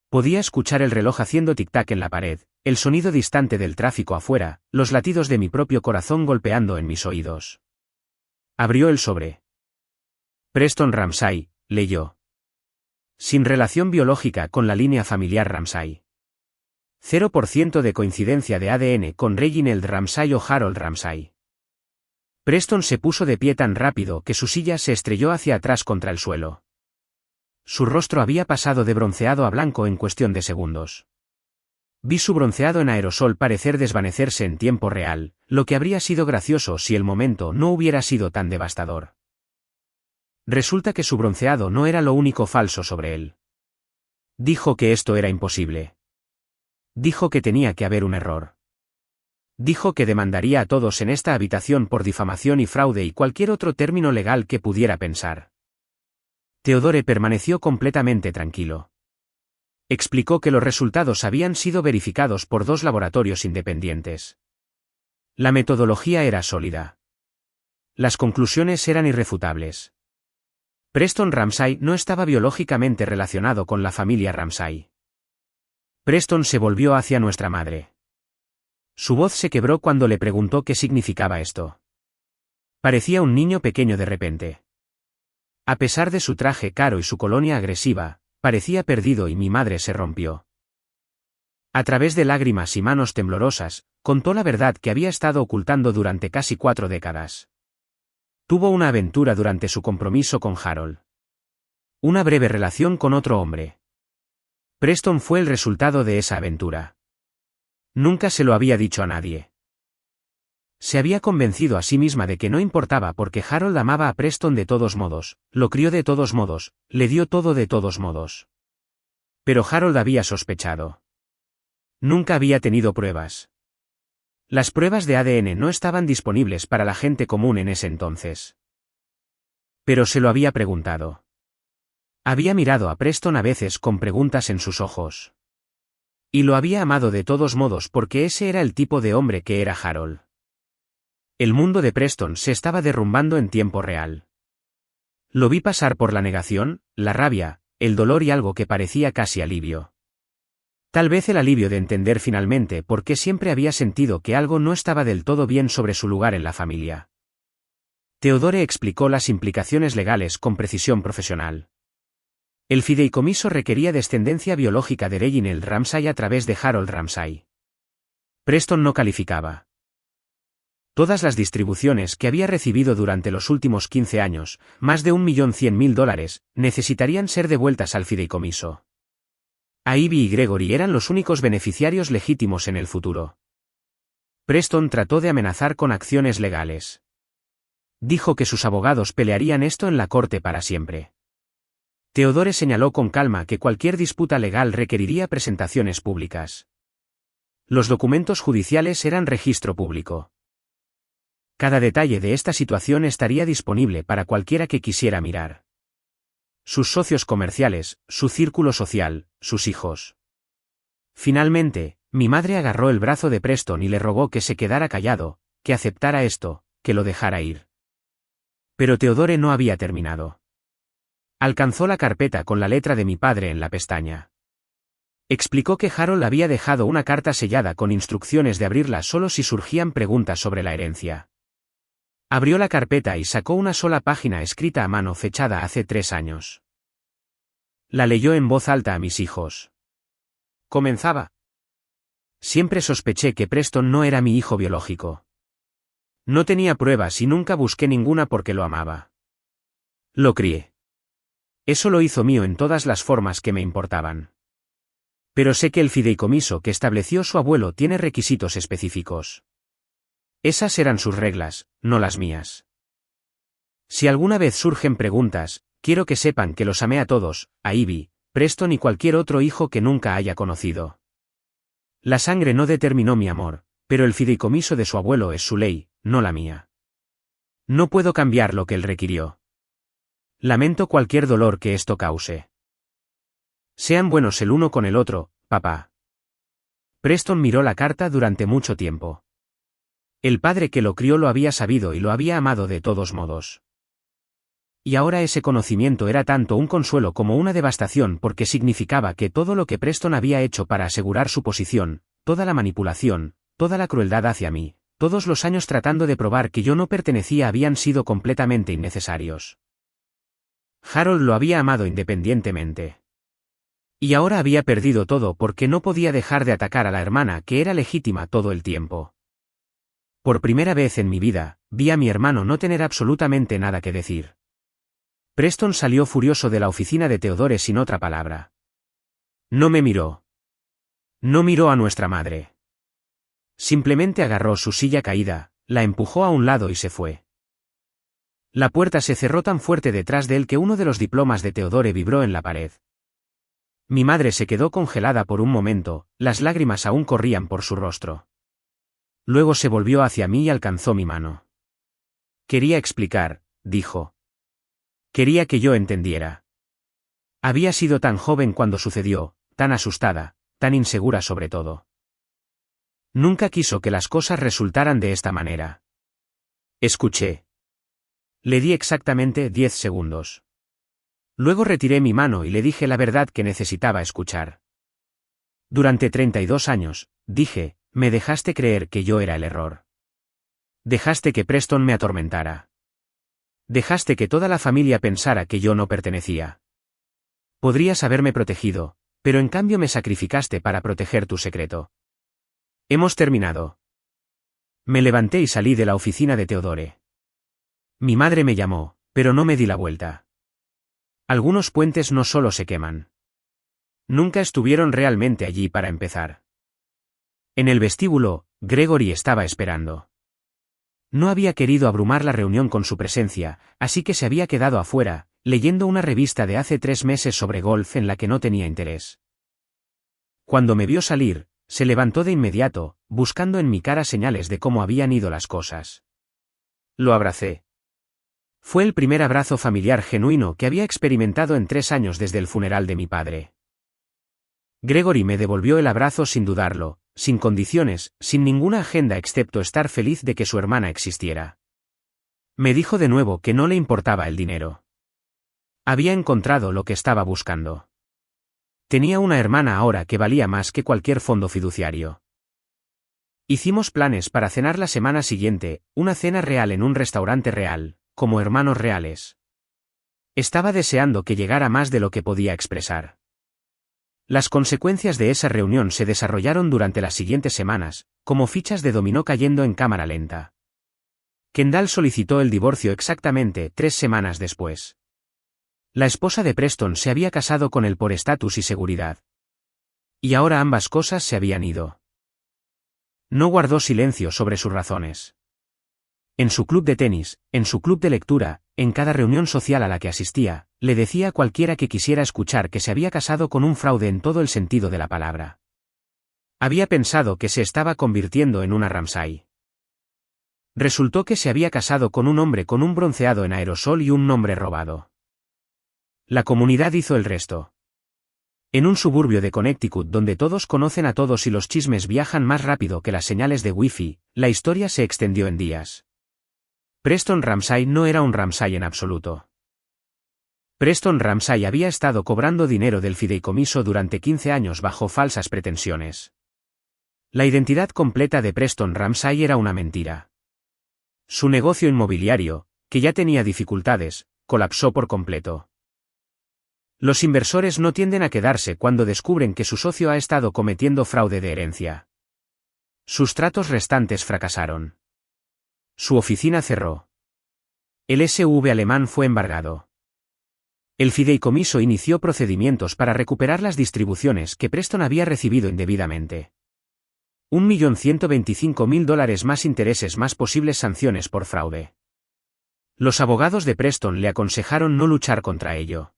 Podía escuchar el reloj haciendo tic-tac en la pared, el sonido distante del tráfico afuera, los latidos de mi propio corazón golpeando en mis oídos. Abrió el sobre. Preston Ramsay, leyó. Sin relación biológica con la línea familiar Ramsay. 0% de coincidencia de ADN con Reginald Ramsay o Harold Ramsay. Preston se puso de pie tan rápido que su silla se estrelló hacia atrás contra el suelo. Su rostro había pasado de bronceado a blanco en cuestión de segundos. Vi su bronceado en aerosol parecer desvanecerse en tiempo real, lo que habría sido gracioso si el momento no hubiera sido tan devastador. Resulta que su bronceado no era lo único falso sobre él. Dijo que esto era imposible. Dijo que tenía que haber un error. Dijo que demandaría a todos en esta habitación por difamación y fraude y cualquier otro término legal que pudiera pensar. Theodore permaneció completamente tranquilo. Explicó que los resultados habían sido verificados por 2 laboratorios independientes. La metodología era sólida. Las conclusiones eran irrefutables. Preston Ramsay no estaba biológicamente relacionado con la familia Ramsay. Preston se volvió hacia nuestra madre. Su voz se quebró cuando le preguntó qué significaba esto. Parecía un niño pequeño de repente. A pesar de su traje caro y su colonia agresiva, parecía perdido y mi madre se rompió. A través de lágrimas y manos temblorosas, contó la verdad que había estado ocultando durante casi 4 décadas. Tuvo una aventura durante su compromiso con Harold. Una breve relación con otro hombre. Preston fue el resultado de esa aventura. Nunca se lo había dicho a nadie. Se había convencido a sí misma de que no importaba porque Harold amaba a Preston de todos modos, lo crió de todos modos, le dio todo de todos modos. Pero Harold había sospechado. Nunca había tenido pruebas. Las pruebas de ADN no estaban disponibles para la gente común en ese entonces. Pero se lo había preguntado. Había mirado a Preston a veces con preguntas en sus ojos. Y lo había amado de todos modos porque ese era el tipo de hombre que era Harold. El mundo de Preston se estaba derrumbando en tiempo real. Lo vi pasar por la negación, la rabia, el dolor y algo que parecía casi alivio. Tal vez el alivio de entender finalmente por qué siempre había sentido que algo no estaba del todo bien sobre su lugar en la familia. Theodore explicó las implicaciones legales con precisión profesional. El fideicomiso requería descendencia biológica de Reginald Ramsay a través de Harold Ramsay. Preston no calificaba. Todas las distribuciones que había recibido durante los últimos 15 años, más de $1.100.000, necesitarían ser devueltas al fideicomiso. Ivy y Gregory eran los únicos beneficiarios legítimos en el futuro. Preston trató de amenazar con acciones legales. Dijo que sus abogados pelearían esto en la corte para siempre. Theodore señaló con calma que cualquier disputa legal requeriría presentaciones públicas. Los documentos judiciales eran registro público. Cada detalle de esta situación estaría disponible para cualquiera que quisiera mirar. Sus socios comerciales, su círculo social, sus hijos. Finalmente, mi madre agarró el brazo de Preston y le rogó que se quedara callado, que aceptara esto, que lo dejara ir. Pero Theodore no había terminado. Alcanzó la carpeta con la letra de mi padre en la pestaña. Explicó que Harold había dejado una carta sellada con instrucciones de abrirla solo si surgían preguntas sobre la herencia. Abrió la carpeta y sacó una sola página escrita a mano fechada hace 3 años. La leyó en voz alta a mis hijos. Comenzaba. Siempre sospeché que Preston no era mi hijo biológico. No tenía pruebas y nunca busqué ninguna porque lo amaba. Lo crié. Eso lo hizo mío en todas las formas que me importaban. Pero sé que el fideicomiso que estableció su abuelo tiene requisitos específicos. Esas eran sus reglas, no las mías. Si alguna vez surgen preguntas, quiero que sepan que los amé a todos, a Ivy, Preston y cualquier otro hijo que nunca haya conocido. La sangre no determinó mi amor, pero el fideicomiso de su abuelo es su ley, no la mía. No puedo cambiar lo que él requirió. Lamento cualquier dolor que esto cause. Sean buenos el uno con el otro, papá. Preston miró la carta durante mucho tiempo. El padre que lo crió lo había sabido y lo había amado de todos modos. Y ahora ese conocimiento era tanto un consuelo como una devastación porque significaba que todo lo que Preston había hecho para asegurar su posición, toda la manipulación, toda la crueldad hacia mí, todos los años tratando de probar que yo no pertenecía habían sido completamente innecesarios. Harold lo había amado independientemente. Y ahora había perdido todo porque no podía dejar de atacar a la hermana que era legítima todo el tiempo. Por primera vez en mi vida, vi a mi hermano no tener absolutamente nada que decir. Preston salió furioso de la oficina de Theodore sin otra palabra. No me miró. No miró a nuestra madre. Simplemente agarró su silla caída, la empujó a un lado y se fue. La puerta se cerró tan fuerte detrás de él que uno de los diplomas de Theodore vibró en la pared. Mi madre se quedó congelada por un momento, las lágrimas aún corrían por su rostro. Luego se volvió hacia mí y alcanzó mi mano. Quería explicar, dijo. Quería que yo entendiera. Había sido tan joven cuando sucedió, tan asustada, tan insegura sobre todo. Nunca quiso que las cosas resultaran de esta manera. Escuché. Le di exactamente 10 segundos. Luego retiré mi mano y le dije la verdad que necesitaba escuchar. Durante 32 años, dije, me dejaste creer que yo era el error. Dejaste que Preston me atormentara. Dejaste que toda la familia pensara que yo no pertenecía. Podrías haberme protegido, pero en cambio me sacrificaste para proteger tu secreto. Hemos terminado. Me levanté y salí de la oficina de Theodore. Mi madre me llamó, pero no me di la vuelta. Algunos puentes no solo se queman. Nunca estuvieron realmente allí para empezar. En el vestíbulo, Gregory estaba esperando. No había querido abrumar la reunión con su presencia, así que se había quedado afuera, leyendo una revista de hace 3 meses sobre golf en la que no tenía interés. Cuando me vio salir, se levantó de inmediato, buscando en mi cara señales de cómo habían ido las cosas. Lo abracé. Fue el primer abrazo familiar genuino que había experimentado en 3 años desde el funeral de mi padre. Gregory me devolvió el abrazo sin dudarlo, sin condiciones, sin ninguna agenda excepto estar feliz de que su hermana existiera. Me dijo de nuevo que no le importaba el dinero. Había encontrado lo que estaba buscando. Tenía una hermana ahora que valía más que cualquier fondo fiduciario. Hicimos planes para cenar la semana siguiente, una cena real en un restaurante real, como hermanos reales. Estaba deseando que llegara más de lo que podía expresar. Las consecuencias de esa reunión se desarrollaron durante las siguientes semanas, como fichas de dominó cayendo en cámara lenta. Kendall solicitó el divorcio exactamente 3 semanas después. La esposa de Preston se había casado con él por estatus y seguridad. Y ahora ambas cosas se habían ido. No guardó silencio sobre sus razones. En su club de tenis, en su club de lectura, en cada reunión social a la que asistía, le decía a cualquiera que quisiera escuchar que se había casado con un fraude en todo el sentido de la palabra. Había pensado que se estaba convirtiendo en una Ramsay. Resultó que se había casado con un hombre con un bronceado en aerosol y un nombre robado. La comunidad hizo el resto. En un suburbio de Connecticut donde todos conocen a todos y los chismes viajan más rápido que las señales de Wi-Fi, la historia se extendió en días. Preston Ramsay no era un Ramsay en absoluto. Preston Ramsay había estado cobrando dinero del fideicomiso durante 15 años bajo falsas pretensiones. La identidad completa de Preston Ramsay era una mentira. Su negocio inmobiliario, que ya tenía dificultades, colapsó por completo. Los inversores no tienden a quedarse cuando descubren que su socio ha estado cometiendo fraude de herencia. Sus tratos restantes fracasaron. Su oficina cerró. El SV alemán fue embargado. El fideicomiso inició procedimientos para recuperar las distribuciones que Preston había recibido indebidamente. $1.125.000 más intereses más posibles sanciones por fraude. Los abogados de Preston le aconsejaron no luchar contra ello.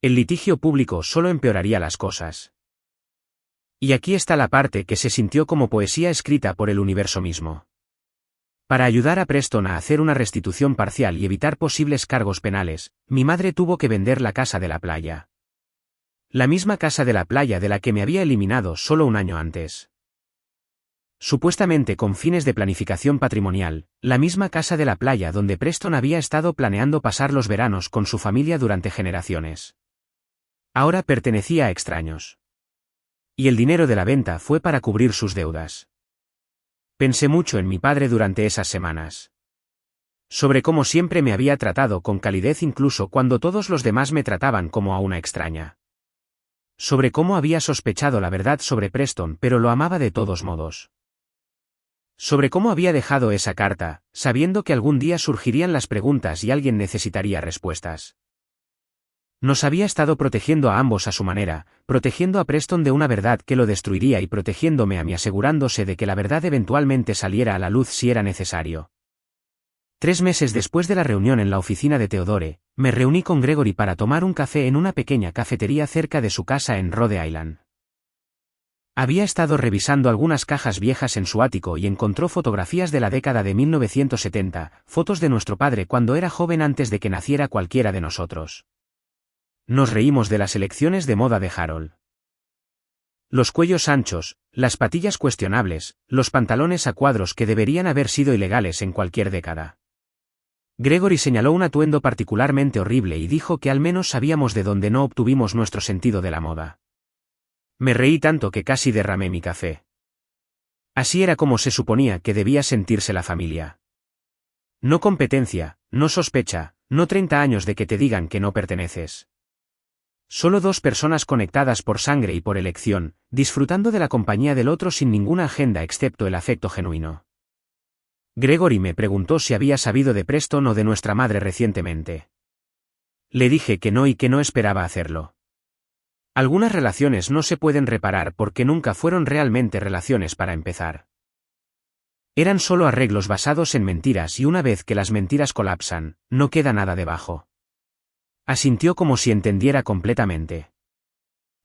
El litigio público solo empeoraría las cosas. Y aquí está la parte que se sintió como poesía escrita por el universo mismo. Para ayudar a Preston a hacer una restitución parcial y evitar posibles cargos penales, mi madre tuvo que vender la casa de la playa. La misma casa de la playa de la que me había eliminado solo un año antes. Supuestamente con fines de planificación patrimonial, la misma casa de la playa donde Preston había estado planeando pasar los veranos con su familia durante generaciones. Ahora pertenecía a extraños. Y el dinero de la venta fue para cubrir sus deudas. Pensé mucho en mi padre durante esas semanas. Sobre cómo siempre me había tratado con calidez incluso cuando todos los demás me trataban como a una extraña. Sobre cómo había sospechado la verdad sobre Preston pero lo amaba de todos modos. Sobre cómo había dejado esa carta, sabiendo que algún día surgirían las preguntas y alguien necesitaría respuestas. Nos había estado protegiendo a ambos a su manera, protegiendo a Preston de una verdad que lo destruiría y protegiéndome a mí asegurándose de que la verdad eventualmente saliera a la luz si era necesario. 3 meses después de la reunión en la oficina de Theodore, me reuní con Gregory para tomar un café en una pequeña cafetería cerca de su casa en Rhode Island. Había estado revisando algunas cajas viejas en su ático y encontró fotografías de la década de 1970, fotos de nuestro padre cuando era joven antes de que naciera cualquiera de nosotros. Nos reímos de las elecciones de moda de Harold. Los cuellos anchos, las patillas cuestionables, los pantalones a cuadros que deberían haber sido ilegales en cualquier década. Gregory señaló un atuendo particularmente horrible y dijo que al menos sabíamos de dónde no obtuvimos nuestro sentido de la moda. Me reí tanto que casi derramé mi café. Así era como se suponía que debía sentirse la familia. No competencia, no sospecha, no 30 años de que te digan que no perteneces. Solo 2 personas conectadas por sangre y por elección, disfrutando de la compañía del otro sin ninguna agenda excepto el afecto genuino. Gregory me preguntó si había sabido de Preston o de nuestra madre recientemente. Le dije que no y que no esperaba hacerlo. Algunas relaciones no se pueden reparar porque nunca fueron realmente relaciones para empezar. Eran solo arreglos basados en mentiras y una vez que las mentiras colapsan, no queda nada debajo. Asintió como si entendiera completamente.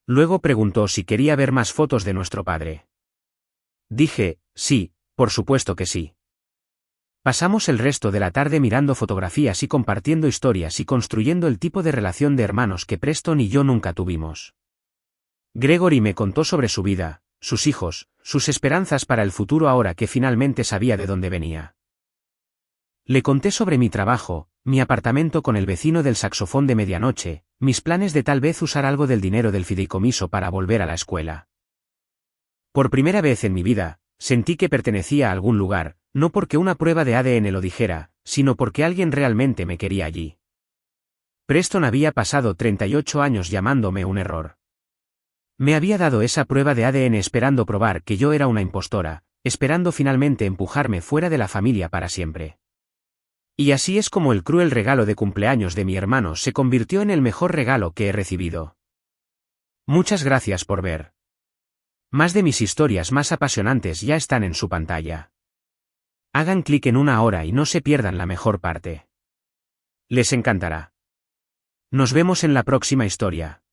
Luego preguntó si quería ver más fotos de nuestro padre. Dije, sí, por supuesto que sí. Pasamos el resto de la tarde mirando fotografías y compartiendo historias y construyendo el tipo de relación de hermanos que Preston y yo nunca tuvimos. Gregory me contó sobre su vida, sus hijos, sus esperanzas para el futuro ahora que finalmente sabía de dónde venía. Le conté sobre mi trabajo, mi apartamento con el vecino del saxofón de medianoche, mis planes de tal vez usar algo del dinero del fideicomiso para volver a la escuela. Por primera vez en mi vida, sentí que pertenecía a algún lugar, no porque una prueba de ADN lo dijera, sino porque alguien realmente me quería allí. Preston había pasado 38 años llamándome un error. Me había dado esa prueba de ADN esperando probar que yo era una impostora, esperando finalmente empujarme fuera de la familia para siempre. Y así es como el cruel regalo de cumpleaños de mi hermano se convirtió en el mejor regalo que he recibido. Muchas gracias por ver. Más de mis historias más apasionantes ya están en su pantalla. Hagan clic en una hora y no se pierdan la mejor parte. Les encantará. Nos vemos en la próxima historia.